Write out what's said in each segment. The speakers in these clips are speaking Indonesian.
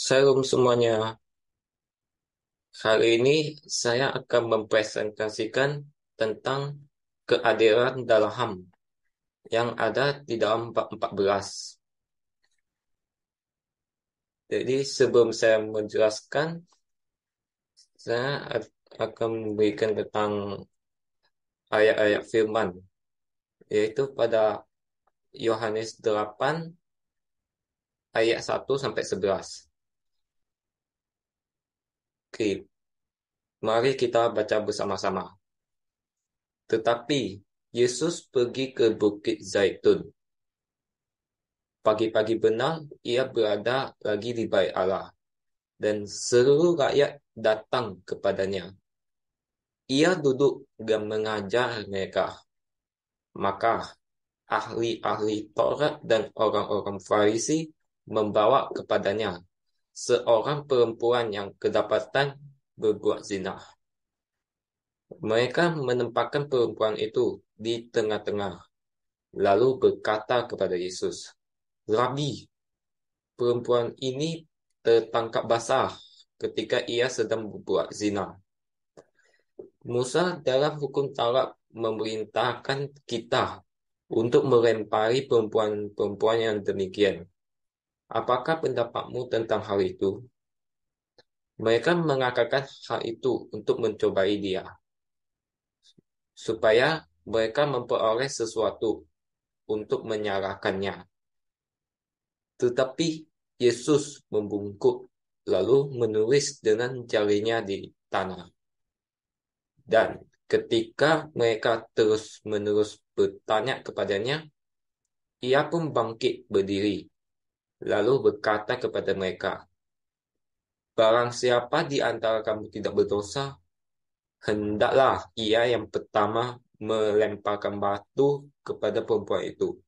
Shalom semuanya. Hari ini saya akan mempresentasikan tentang keadilan dalam HAM yang ada di dalam bab 14. Jadi sebelum saya menjelaskan, saya akan memberikan tentang ayat-ayat firman, yaitu pada Yohanes 8 ayat 1 sampai 11. Oke, mari kita baca bersama-sama. Tetapi Yesus pergi ke Bukit Zaitun. Pagi-pagi benar, ia berada lagi di bait Allah, dan seluruh rakyat datang kepadanya. Ia duduk dan mengajar mereka. Maka ahli-ahli Taurat dan orang-orang Farisi membawa kepadanya seorang perempuan yang kedapatan berbuat zina. Mereka menempatkan perempuan itu di tengah-tengah, lalu berkata kepada Yesus, "Rabi, perempuan ini tertangkap basah ketika ia sedang berbuat zina. Musa dalam hukum Taurat memerintahkan kita untuk melempari perempuan-perempuan yang demikian. Apakah pendapatmu tentang hal itu?" Mereka mengatakan hal itu untuk mencobai dia, supaya mereka memperoleh sesuatu untuk menyalahkannya. Tetapi Yesus membungkuk lalu menulis dengan jarinya di tanah. Dan ketika mereka terus-menerus bertanya kepadanya, ia pun bangkit berdiri, lalu berkata kepada mereka, "Barang siapa di antara kamu tidak berdosa, hendaklah ia yang pertama melemparkan batu kepada perempuan itu."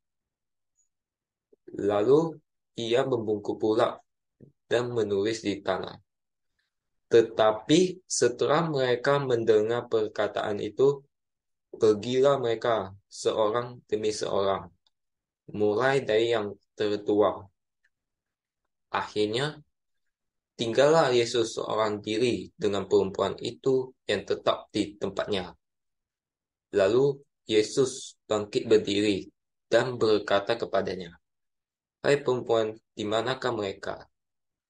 Lalu ia membungkuk pula dan menulis di tanah. Tetapi setelah mereka mendengar perkataan itu, pergilah mereka seorang demi seorang, mulai dari yang tertua. Akhirnya, tinggallah Yesus seorang diri dengan perempuan itu yang tetap di tempatnya. Lalu Yesus bangkit berdiri dan berkata kepadanya, "Hai perempuan, di manakah mereka?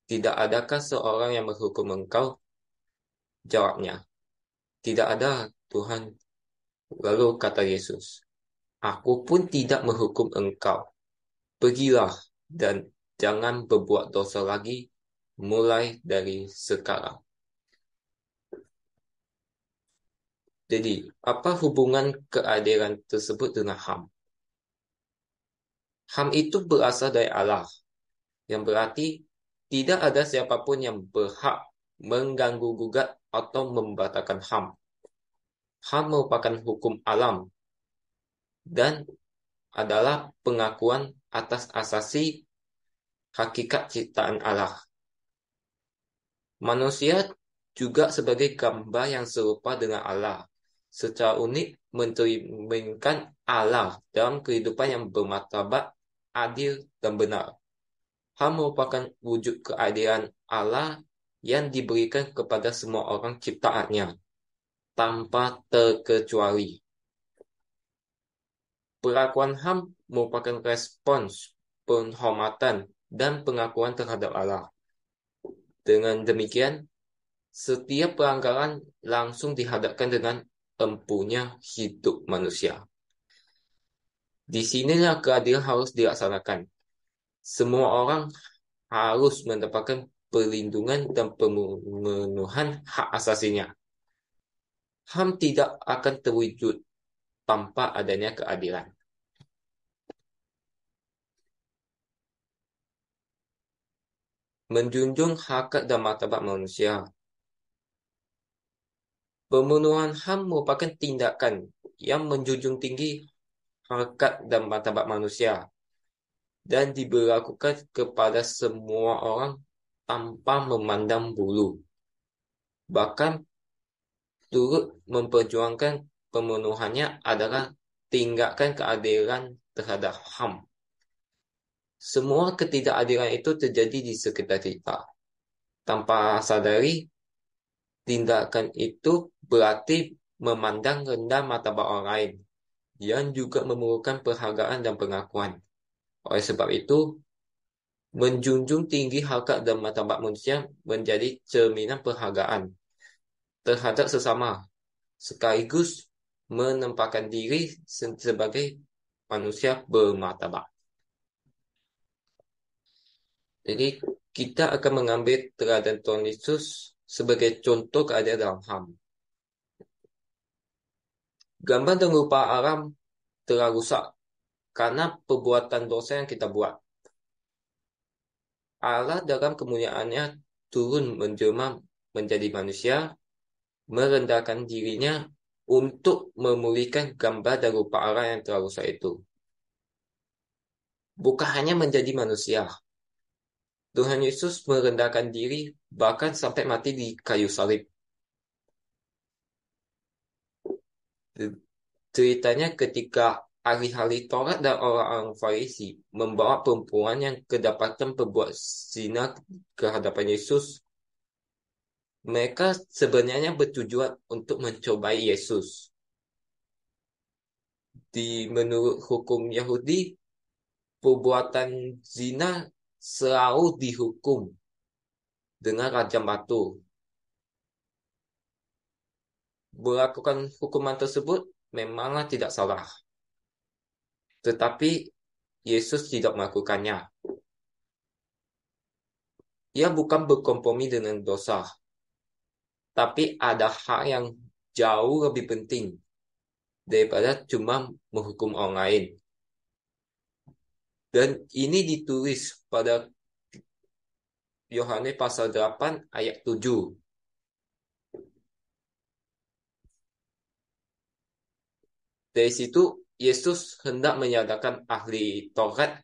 Tidak adakah seorang yang menghukum engkau?" Jawabnya, "Tidak ada, Tuhan." Lalu kata Yesus, "Aku pun tidak menghukum engkau. Pergilah dan jangan berbuat dosa lagi mulai dari sekarang." Jadi, apa hubungan keadilan tersebut dengan HAM? HAM itu berasal dari Allah, yang berarti tidak ada siapapun yang berhak mengganggu gugat atau membatalkan HAM. HAM merupakan hukum alam dan adalah pengakuan atas asasi hakikat ciptaan Allah. Manusia juga sebagai gambar yang serupa dengan Allah, secara unik mencerminkan Allah dalam kehidupan yang bermartabat, adil, dan benar. HAM merupakan wujud keadilan Allah yang diberikan kepada semua orang ciptaannya, tanpa terkecuali. Perlakuan HAM merupakan respons penghormatan dan pengakuan terhadap Allah. Dengan demikian, setiap pelanggaran langsung dihadapkan dengan empunya hidup manusia. Di sinilah keadilan harus dilaksanakan. Semua orang harus mendapatkan perlindungan dan pemenuhan hak asasinya. HAM tidak akan terwujud tanpa adanya keadilan. Menjunjung harkat dan martabat manusia. Pemenuhan HAM merupakan tindakan yang menjunjung tinggi harkat dan martabat manusia dan diberlakukan kepada semua orang tanpa memandang bulu. Bahkan turut memperjuangkan pemenuhannya adalah tindakan keadilan terhadap HAM. Semua ketidakadilan itu terjadi di sekitar kita. Tanpa sadari, tindakan itu berarti memandang rendah martabat orang lain yang juga memerlukan penghargaan dan pengakuan. Oleh sebab itu, menjunjung tinggi harkat dan martabat manusia menjadi cerminan penghargaan terhadap sesama, sekaligus menempatkan diri sebagai manusia bermartabat. Jadi, kita akan mengambil teladan Tuhan Yesus sebagai contoh keadaan dalam HAM. Gambar dan rupa alam telah rusak karena perbuatan dosa yang kita buat. Allah dalam kemuliaannya turun menjelma menjadi manusia, merendahkan dirinya untuk memulihkan gambar dan rupa Allah yang telah rusak itu. Bukan hanya menjadi manusia, Tuhan Yesus merendahkan diri bahkan sampai mati di kayu salib. Ceritanya ketika ahli-ahli Taurat dan orang-orang Farisi membawa perempuan yang kedapatan berbuat zina ke hadapan Yesus, mereka sebenarnya bertujuan untuk mencobai Yesus. Menurut hukum Yahudi, perbuatan zina selalu dihukum dengan rajam batu. Melakukan hukuman tersebut memanglah tidak salah. Tetapi Yesus tidak melakukannya. Ia bukan berkompromi dengan dosa, tapi ada hal yang jauh lebih penting daripada cuma menghukum orang lain. Dan ini ditulis pada Yohanes pasal 8 ayat 7. Dari situ Yesus hendak menyadarkan ahli Taurat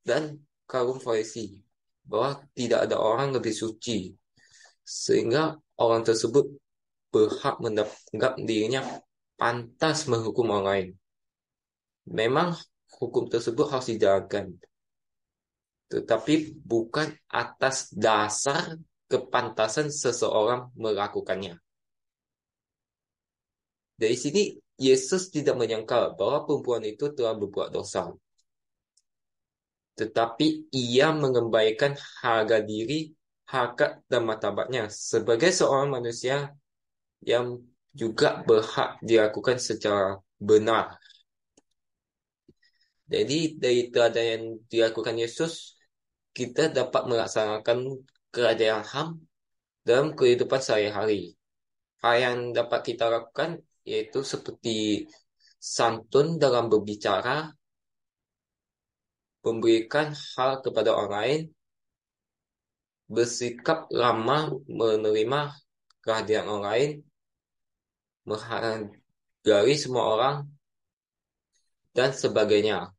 dan kaum Farisi bahwa tidak ada orang lebih suci, sehingga orang tersebut berhak menganggap dirinya pantas menghukum orang lain. Memang hukum tersebut harus dijalankan, tetapi bukan atas dasar kepantasan seseorang melakukannya. Dari sini, Yesus tidak menyangka bahwa perempuan itu telah berbuat dosa. Tetapi ia mengembalikan harga diri, harkat dan martabatnya sebagai seorang manusia yang juga berhak dilakukan secara benar. Jadi dari teladan yang dilakukan Yesus, kita dapat melaksanakan kerajaan HAM dalam kehidupan sehari-hari. Hal yang dapat kita lakukan yaitu seperti santun dalam berbicara, memberikan hal kepada orang lain, bersikap ramah menerima kehadiran orang lain, menghargai semua orang, dan sebagainya.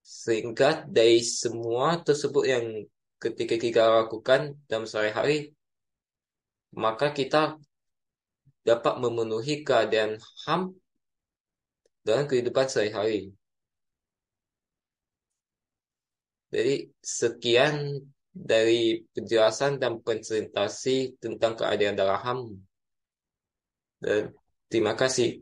Sehingga dari semua tersebut yang ketika kita lakukan dalam sehari-hari, maka kita dapat memenuhi keadaan HAM dalam kehidupan sehari-hari. Jadi sekian dari penjelasan dan presentasi tentang keadaan dalam HAM. Dan terima kasih.